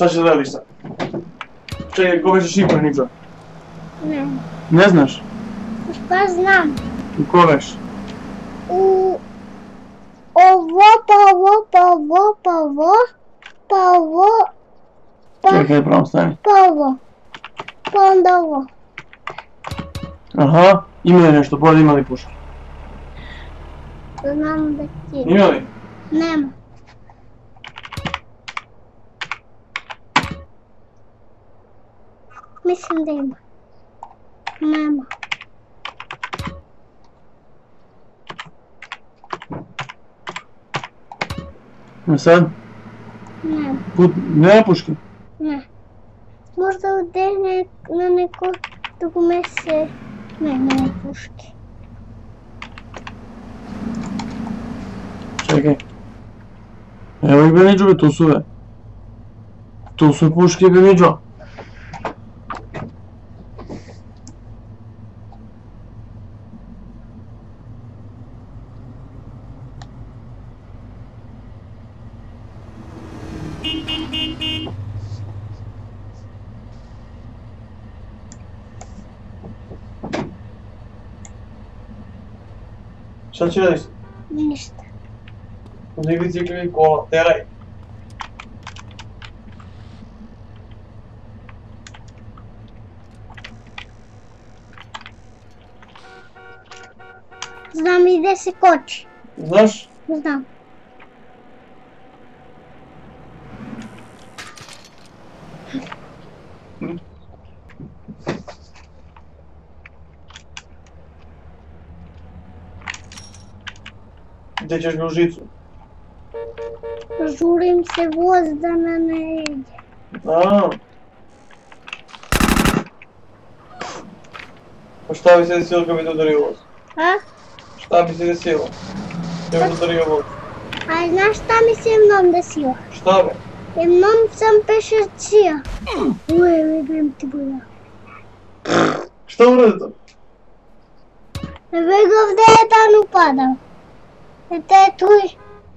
Šta ćeš gledališ sad? Čekaj, ko veš šifra, Niđo? Ne. Ne znaš? Pa znam. U ko veš? U... Ovo, pa ovo, pa ovo, pa ovo, pa ovo, pa... Čekaj, pravo stani. Pa ovo. Pa onda ovo. Aha, ima li nešto, bolje ima li puške? Znam da ti... Ima li? Nema. Mislim da ima. Nema. A sad? Nema. Nema puške? Ne. Možda ode na neko drugo mese. Ne, nema puške. Čekaj. Evo ih Benidžo, tu su ve. Tu su puške Benidžo. Šta će radiš? Ništa. Uzmi bicikl i kola, teraj. Znam i gdje se koči. Znaš? Znam. Gdje ćeš ga u žicu? Žurim se voz da me ne ide. Aaa. Pa šta bi se desilo kad bi te udario voz? A? Šta bi se desilo? Kad bi te udario voz? A znaš šta mi se mnom desilo? Šta be? Mnom sam pešačio. Uje, vidim ti buja. Šta uradi to? Vegov gdje je dan upadao. Te tu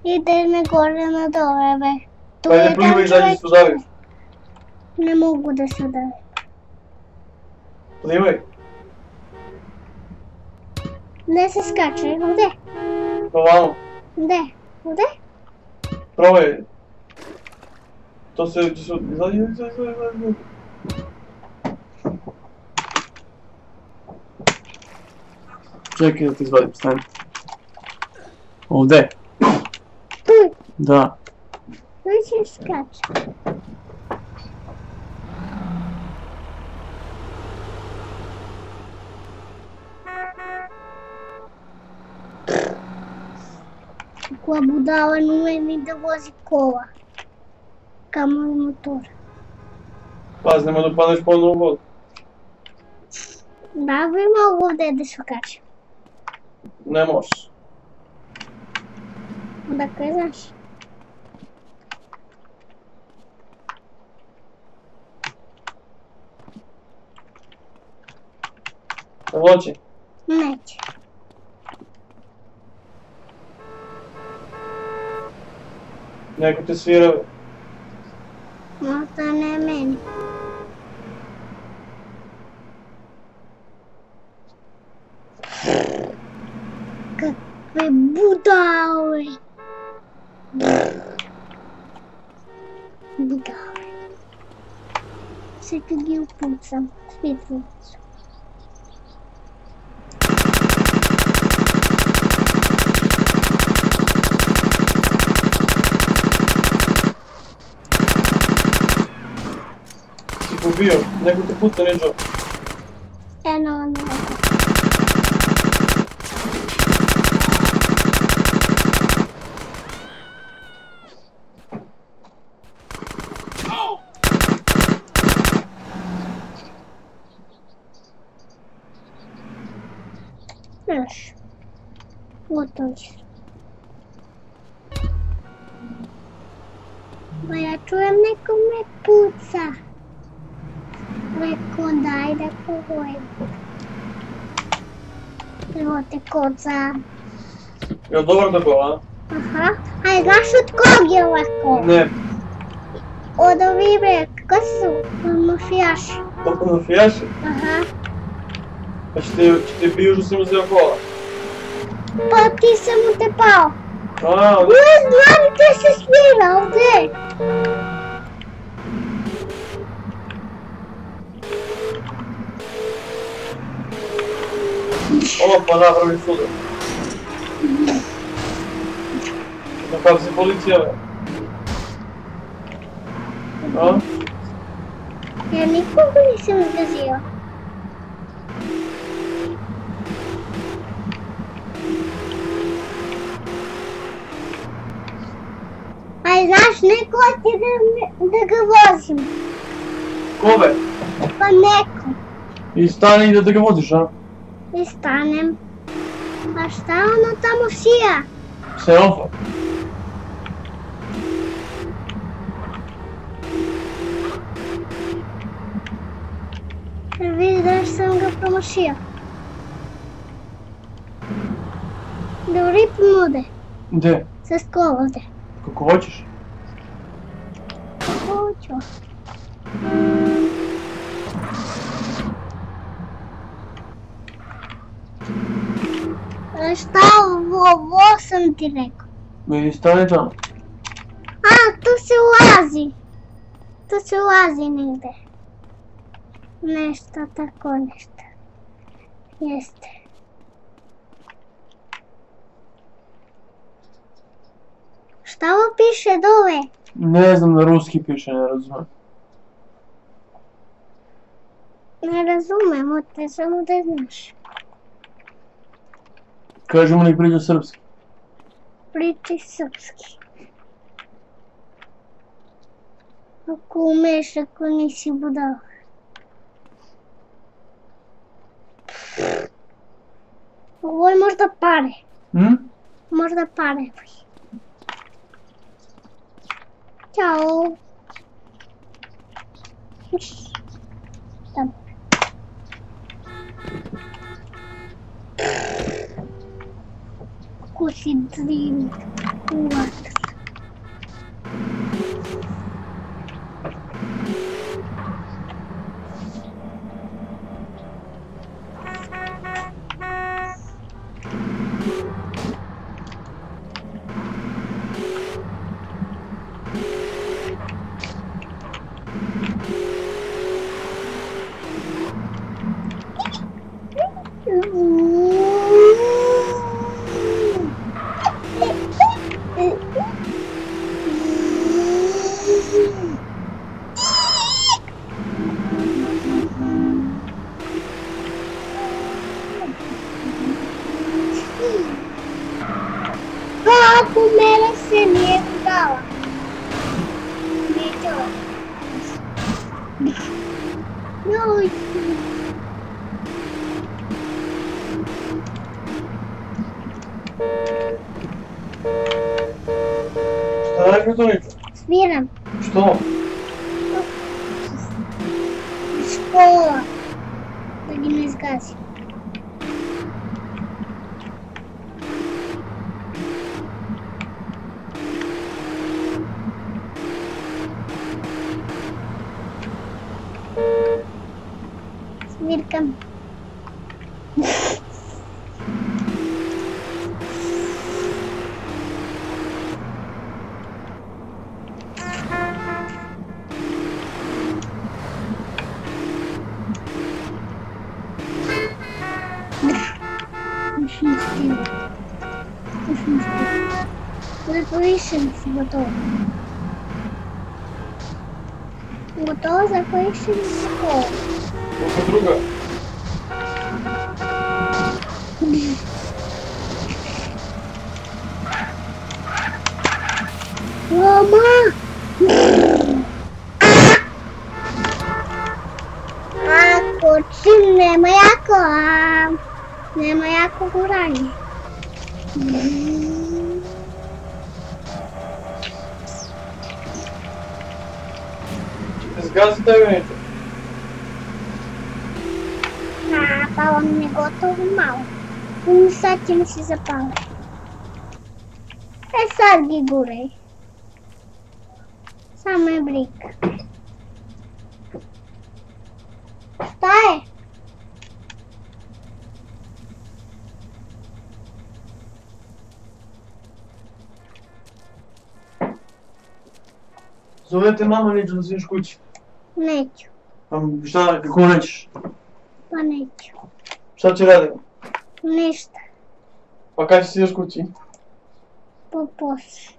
ide me gore na dole, ve. Pa ne plivaj i zađi se udaviš. Ne mogu da se udavim. Plivaj. Gdje se skače? Ovdje? Ovamo. Gdje? Ovdje? Probaj. To se... Izađi. Čekaj da ti izvadim, stani. Ovdje. Tu. Da. Tu će skače. Koja budala ne ume ni da vozi kola. Kamoli motora. Pazi, nemoj da padneš ponovno u vodu. Da bi mogu ovdje da skače. Ne možeš. Odakle znaš? Hoće? Neće. Neko te svira. Možda ne meni. Kakve budale. Budale. Sve kad je upucam. Svjetlicu. Ubio, neko te puca Niđo. Eno ono. Znaš, gotovo ćeš. Ba ja čujem neko me puca. Rekao daj da kuhujem. Evo te koca. Jel dobar tako, a? Aha, a znaš od kog je ovako? Ne. Odovi bre, kako su mafijaši? Толку мафијаши? Aha, Па ќе би ужо си му взел кола. pa ti sam utepao. А, Ne znam gdje se svira, ovdje. опа, направи судо. Да пази полиција, бе. А? Ja nikoga nisam zgazio. Aj, znaš, neko hoće da ga vozim. Ко бе? Pa neko. И стани и да го возиш, а? I stanem. A šta ono tamo šija? Ксенофоб. Vidiš, sam ga promašio. Dori ponude. Де? Sa skovode. Како hoćeš? Hoću. A šta ovo sam ti rekao? Бе, и стани таму. A, tu se ulazi. Tu se ulazi negde. Nešto tako nešto. Jeste. Šta ovo piše dole? Не знам, на руски пише, не разумем. Ne razumemo te, samo da znaš. Кажи му nek приđe српски. Priči srpski. Ako umeš, ako nisi budala. Ovo je možda pare. Možda pare. Ćao. Tamo. Kako si drim u vatru. Kako mene se nije udala. Vidjela. Joj. Šta radi Tonica? Sviram. Što? Škola. Da gi ne zgazim. Svirkam. Запишем си готово. Готово, запишем си школу. Колко друга? Мама! Ako čim nema jako guranje. Ще сгази тегането. Palo mi je gotovo malo. Sad će mi se zapaliti. Sad gi guraj. Само е брик. Šta je? Zovete mama neću da sviš kući. Neću. Šta, kako nećeš? Pa neću. Šta će raditi? Ništa. Pa kada ćeš ideš kući? Pa posle.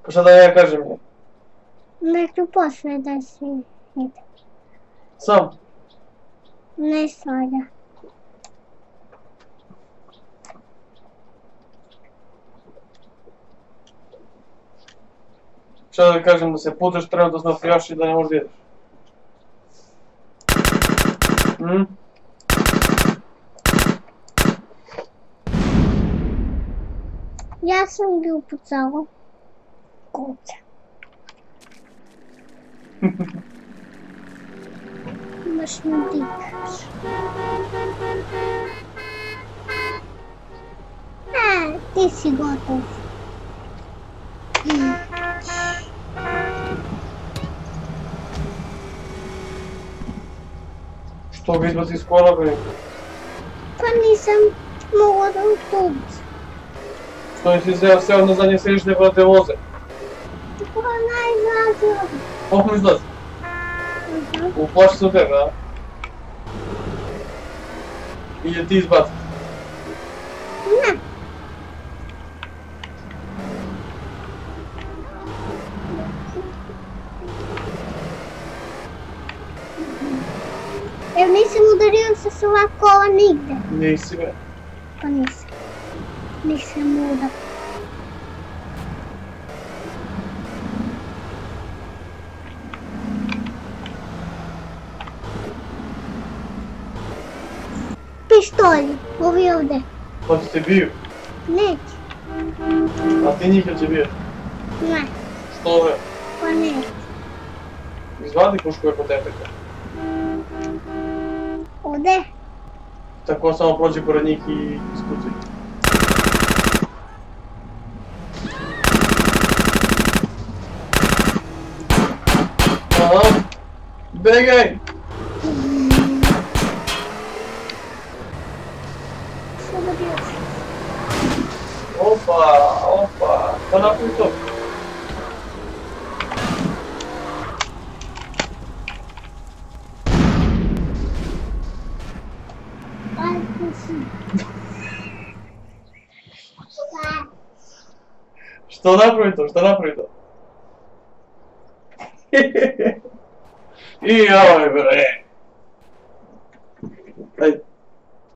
Pa šta da ja kažem je? Neću posle da se ide. Sam? Ne sada. Šta da kažem da se putaš treba da se napijaš i da ne možeš da jedeš? Ja sam ga upucala. Kuća. Baš mi dikaš. Ti si gotov. Što ga izbaci iz kola, bre? Pa nisam mogla da autobus. Što nisi seo na zadnje sedište pa da te voze? Pa najzazio. Kako mi izlazi? Uplaši se od tebe, a? I je ti izbaci. Ne. Jer nisam udario sa sva kola nigde. Nisi, bre. Pa nisam. Nisam luda. Pištolji, ovi ovde. Pa ti te biju. Neće. A ti njih će bio. Ne, Što, bre? pa neće. Izvadi pušku je kod tebe. Ovde? Tako samo prođi pored njih i ispuci. Aha. Begaj! Sada bio. Opa, šta napravi to? Ajde si. Što napravi to? I joj bre! Ajde.